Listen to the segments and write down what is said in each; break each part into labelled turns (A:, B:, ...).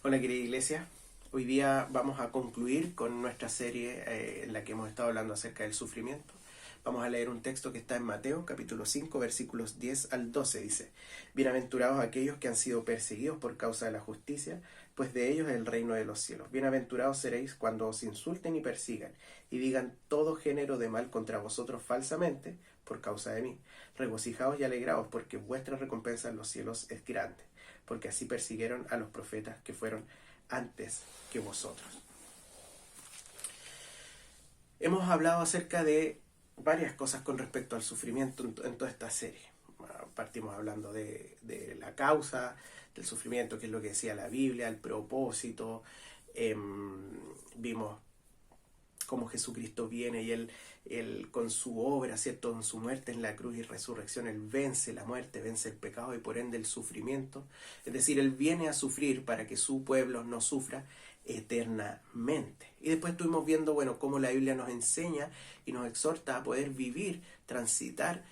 A: Hola querida iglesia, hoy día vamos a concluir con nuestra serie en la que hemos estado hablando acerca del sufrimiento. Vamos a leer un texto que está en Mateo capítulo 5 versículos 10 al 12. Dice: Bienaventurados aquellos que han sido perseguidos por causa de la justicia, pues de ellos es el reino de los cielos. Bienaventurados seréis cuando os insulten y persigan y digan todo género de mal contra vosotros falsamente por causa de mí. Regocijaos y alegraos, porque vuestra recompensa en los cielos es grande, porque así persiguieron a los profetas que fueron antes que vosotros. Hemos hablado acerca de varias cosas con respecto al sufrimiento en toda esta serie. Partimos hablando de la causa del sufrimiento, que es lo que decía la Biblia, el propósito. Vimos cómo Jesucristo viene y él con su obra, ¿cierto?, en su muerte en la cruz y resurrección, Él vence la muerte, vence el pecado y por ende el sufrimiento. Es decir, Él viene a sufrir para que su pueblo no sufra eternamente. Y después estuvimos viendo, cómo la Biblia nos enseña y nos exhorta a poder vivir, transitar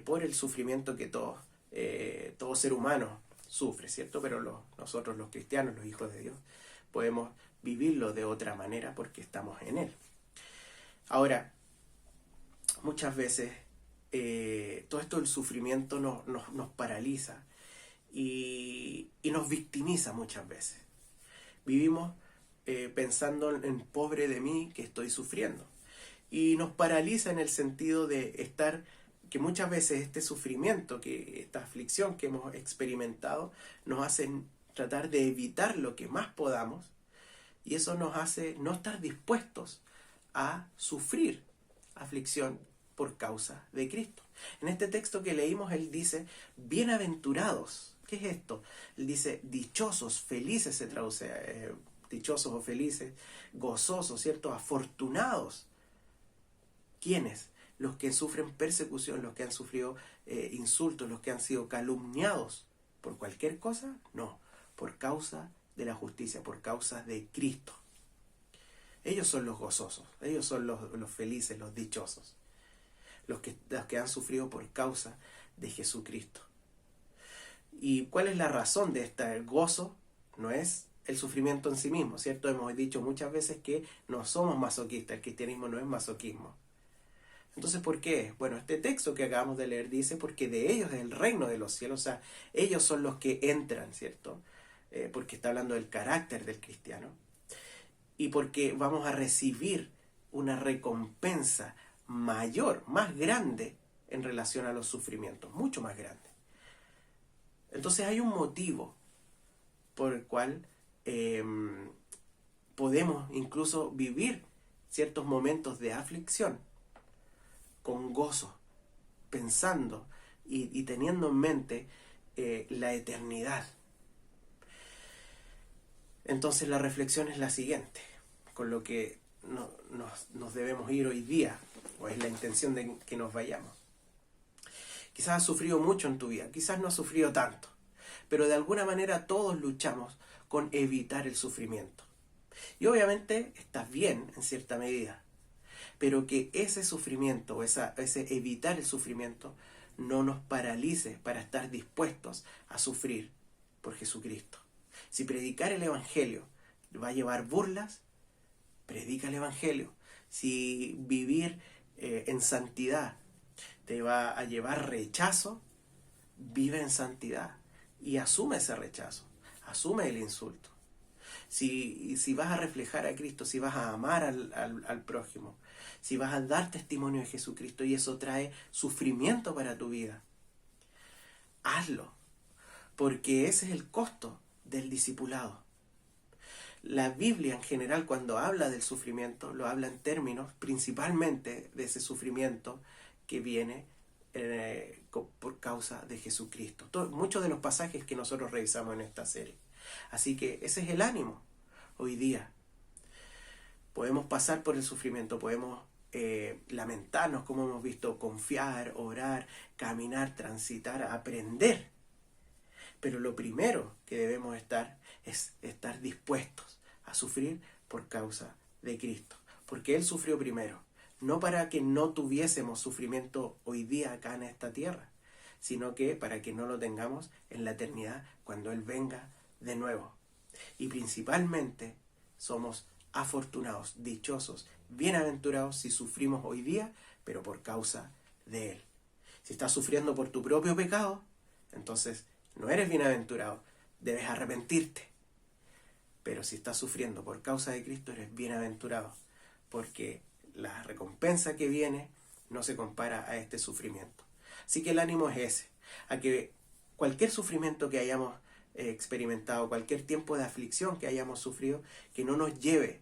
A: por el sufrimiento que todo ser humano sufre, ¿cierto? Pero nosotros los cristianos, los hijos de Dios, podemos vivirlo de otra manera porque estamos en Él. Ahora, muchas veces todo esto del sufrimiento nos paraliza y nos victimiza muchas veces. Vivimos pensando en pobre de mí que estoy sufriendo. Y nos paraliza en el sentido de que muchas veces este sufrimiento, esta aflicción que hemos experimentado, nos hace tratar de evitar lo que más podamos, y eso nos hace no estar dispuestos a sufrir aflicción por causa de Cristo. En este texto que leímos, él dice, bienaventurados. ¿Qué es esto? Él dice, dichosos, felices se traduce, dichosos o felices, gozosos, ¿cierto? Afortunados. ¿Quiénes? Los que sufren persecución, los que han sufrido insultos, los que han sido calumniados por cualquier cosa, no, por causa de la justicia, por causa de Cristo. Ellos son los gozosos, ellos son los felices, los dichosos, los que han sufrido por causa de Jesucristo. ¿Y cuál es la razón de este gozo? No es el sufrimiento en sí mismo, ¿cierto? Hemos dicho muchas veces que no somos masoquistas, el cristianismo no es masoquismo. Entonces, ¿por qué? Bueno, este texto que acabamos de leer dice, porque de ellos es el reino de los cielos, o sea, ellos son los que entran, ¿cierto? Porque está hablando del carácter del cristiano, y porque vamos a recibir una recompensa mayor, más grande en relación a los sufrimientos, mucho más grande. Entonces hay un motivo por el cual podemos incluso vivir ciertos momentos de aflicción con gozo, pensando y teniendo en mente la eternidad. Entonces la reflexión es la siguiente, con lo que nos debemos ir hoy día, o es la intención de que nos vayamos. Quizás has sufrido mucho en tu vida, quizás no has sufrido tanto, pero de alguna manera todos luchamos con evitar el sufrimiento. Y obviamente estás bien en cierta medida, pero que ese sufrimiento, ese evitar el sufrimiento, no nos paralice para estar dispuestos a sufrir por Jesucristo. Si predicar el Evangelio va a llevar burlas, predica el Evangelio. Si vivir en santidad te va a llevar rechazo, vive en santidad y asume ese rechazo, asume el insulto. Si vas a reflejar a Cristo, si vas a amar al prójimo, si vas a dar testimonio de Jesucristo y eso trae sufrimiento para tu vida, hazlo, porque ese es el costo del discipulado. La Biblia en general, cuando habla del sufrimiento, lo habla en términos principalmente de ese sufrimiento que viene por causa de Jesucristo. Muchos de los pasajes que nosotros revisamos en esta serie. Así que ese es el ánimo hoy día. Podemos pasar por el sufrimiento, podemos lamentarnos, como hemos visto, confiar, orar, caminar, transitar, aprender. Pero lo primero que debemos es estar dispuestos a sufrir por causa de Cristo. Porque Él sufrió primero. No para que no tuviésemos sufrimiento hoy día acá en esta tierra, sino que para que no lo tengamos en la eternidad cuando Él venga de nuevo. y principalmente somos afortunados, dichosos, bienaventurados si sufrimos hoy día, pero por causa de Él. Si estás sufriendo por tu propio pecado, entonces no eres bienaventurado, debes arrepentirte. Pero si estás sufriendo por causa de Cristo, eres bienaventurado, porque la recompensa que viene no se compara a este sufrimiento. Así que el ánimo es ese, a que cualquier sufrimiento que hayamos experimentado, cualquier tiempo de aflicción que hayamos sufrido, que no nos lleve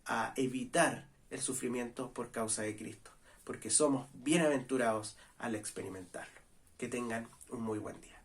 A: a evitar el sufrimiento por causa de Cristo, porque somos bienaventurados al experimentarlo. Que tengan un muy buen día.